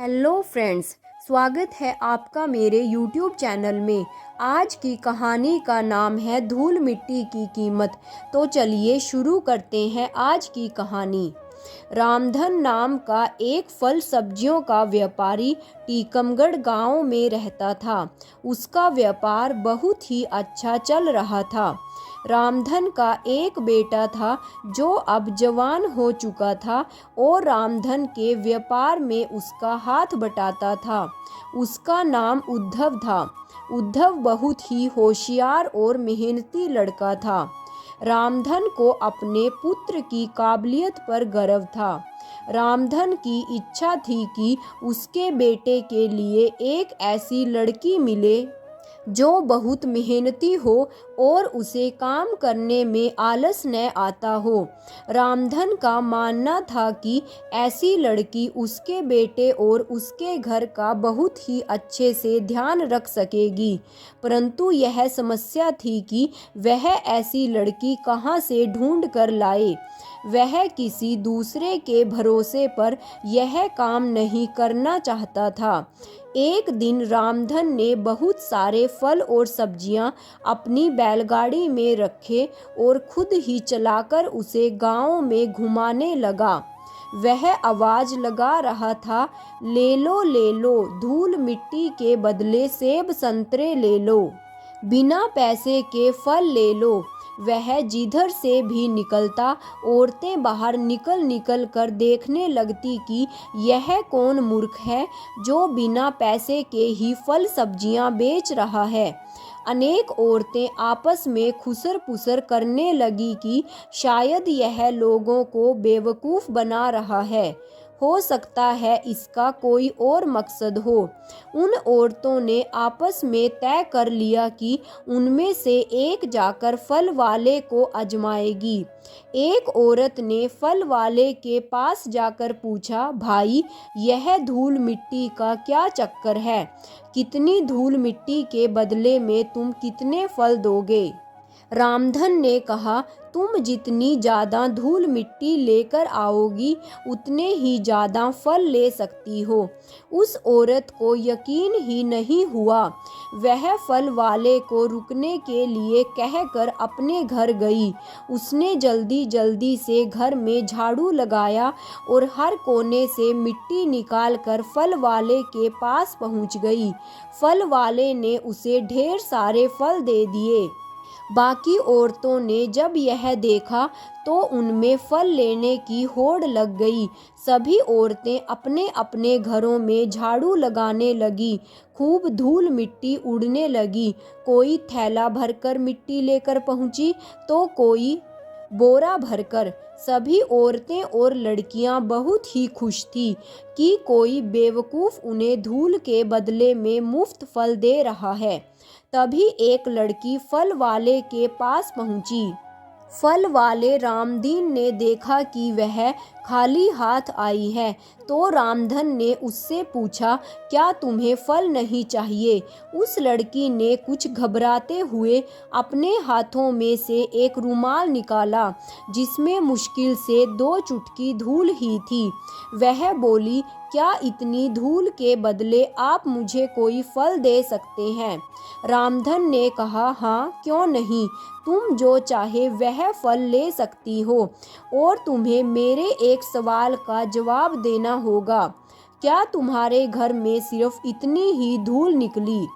Hello friends, स्वागत है आपका मेरे YouTube चैनल में। आज की कहानी का नाम है धूल मिट्टी की कीमत। तो चलिए शुरू करते हैं आज की कहानी। रामधन नाम का एक फल सब्जियों का व्यापारी टीकमगढ़ गांव में रहता था। उसका व्यापार बहुत ही अच्छा चल रहा था। रामधन का एक बेटा था जो अब जवान हो चुका था और रामधन के व्यापार में उसका हाथ बटाता था। उसका नाम उद्धव था। उद्धव बहुत ही होशियार और मेहनती लड़का था। रामधन को अपने पुत्र की काबिलियत पर गर्व था। रामधन की इच्छा थी कि उसके बेटे के लिए एक ऐसी लड़की मिले जो बहुत मेहनती हो और उसे काम करने में आलस न आता हो। रामधन का मानना था कि ऐसी लड़की उसके बेटे और उसके घर का बहुत ही अच्छे से ध्यान रख सकेगी, परंतु यह समस्या थी कि वह ऐसी लड़की कहाँ से ढूंढ कर लाए। वह किसी दूसरे के भरोसे पर यह काम नहीं करना चाहता था। एक दिन रामधन ने बहुत सारे फल और सब्जियां अपनी बैलगाड़ी में रखे और खुद ही चलाकर उसे गांव में घुमाने लगा। वह आवाज लगा रहा था, ले लो धूल मिट्टी के बदले सेब संतरे ले लो, बिना पैसे के फल ले लो। वह जिधर से भी निकलता औरतें बाहर निकल निकल कर देखने लगती कि यह कौन मूर्ख है जो बिना पैसे के ही फल सब्जियां बेच रहा है। अनेक औरतें आपस में खुसर पुसर करने लगी कि शायद यह लोगों को बेवकूफ़ बना रहा है। हो सकता है इसका कोई और मकसद हो। उन औरतों ने आपस में तय कर लिया कि उनमें से एक जाकर फल वाले को आजमाएगी। एक औरत ने फल वाले के पास जाकर पूछा, भाई, यह धूल मिट्टी का क्या चक्कर है? कितनी धूल मिट्टी के बदले में तुम कितने फल दोगे? रामधन ने कहा, तुम जितनी ज़्यादा धूल मिट्टी लेकर आओगी उतने ही ज़्यादा फल ले सकती हो। उस औरत को यकीन ही नहीं हुआ। वह फल वाले को रुकने के लिए कहकर अपने घर गई। उसने जल्दी जल्दी से घर में झाड़ू लगाया और हर कोने से मिट्टी निकालकर फल वाले के पास पहुंच गई। फल वाले ने उसे ढेर सारे फल दे दिए। बाकी औरतों ने जब यह देखा तो उनमें फल लेने की होड़ लग गई। सभी औरतें अपने अपने घरों में झाड़ू लगाने लगी। खूब धूल मिट्टी उड़ने लगी। कोई थैला भरकर मिट्टी लेकर पहुंची तो कोई बोरा भरकर। सभी औरतें और लड़कियां बहुत ही खुश थी कि कोई बेवकूफ़ उन्हें धूल के बदले में मुफ्त फल दे रहा है। तभी एक लड़की फल वाले के पास पहुंची। फल वाले रामदीन ने देखा कि वह खाली हाथ आई है तो रामधन ने उससे पूछा, क्या तुम्हें फल नहीं चाहिए? उस लड़की ने कुछ घबराते हुए अपने हाथों में से एक रुमाल निकाला जिसमें मुश्किल से 2 चुटकी धूल ही थी। वह बोली, क्या इतनी धूल के बदले आप मुझे कोई फल दे सकते हैं? रामधन ने कहा, हाँ, क्यों नहीं, तुम जो चाहे वह फल ले सकती हो और तुम्हें मेरे एक सवाल का जवाब देना होगा। क्या तुम्हारे घर में सिर्फ इतनी ही धूल निकली?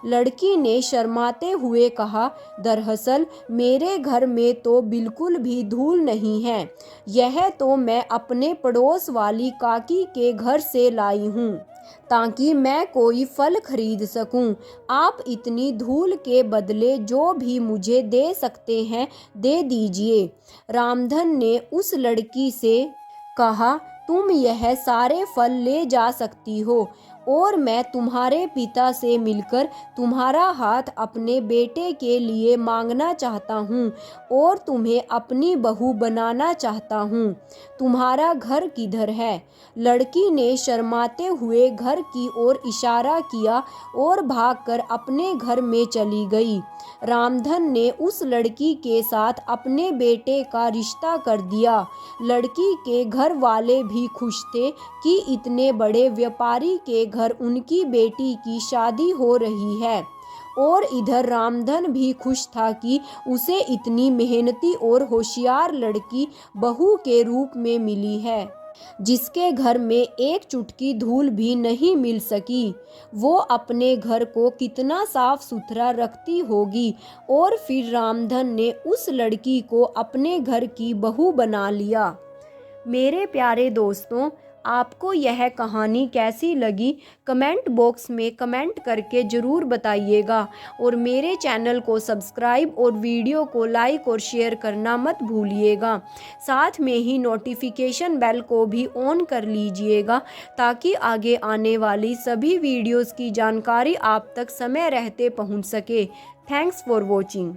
लड़की ने शर्माते हुए कहा, दरअसल मेरे घर में तो बिल्कुल भी धूल नहीं है। यह तो मैं अपने पड़ोस वाली काकी के घर से लाई हूँ ताकि मैं कोई फल खरीद सकूं। आप इतनी धूल के बदले जो भी मुझे दे सकते हैं दे दीजिए। रामधन ने उस लड़की से कहा, तुम यह सारे फल ले जा सकती हो और मैं तुम्हारे पिता से मिलकर तुम्हारा हाथ अपने बेटे के लिए मांगना चाहता हूँ और तुम्हें अपनी बहू बनाना चाहता हूँ। तुम्हारा घर किधर है? लड़की ने शर्माते हुए घर की ओर इशारा किया और भागकर अपने घर में चली गई। रामधन ने उस लड़की के साथ अपने बेटे का रिश्ता कर दिया। लड़की के घर वाले भी खुश थे कि इतने बड़े व्यापारी के घर उनकी बेटी की शादी हो रही है, और इधर रामधन भी खुश था कि उसे इतनी मेहनती और होशियार लड़की बहू के रूप में मिली है, जिसके घर में एक चुटकी धूल भी नहीं मिल सकी। वो अपने घर को कितना साफ सुथरा रखती होगी। और फिर रामधन ने उस लड़की को अपने घर की बहू बना लिया। मेरे प्यारे दोस्तों, आपको यह कहानी कैसी लगी कमेंट बॉक्स में कमेंट करके ज़रूर बताइएगा। और मेरे चैनल को सब्सक्राइब और वीडियो को लाइक और शेयर करना मत भूलिएगा। साथ में ही नोटिफिकेशन बेल को भी ऑन कर लीजिएगा ताकि आगे आने वाली सभी वीडियोस की जानकारी आप तक समय रहते पहुंच सके। Thanks for watching.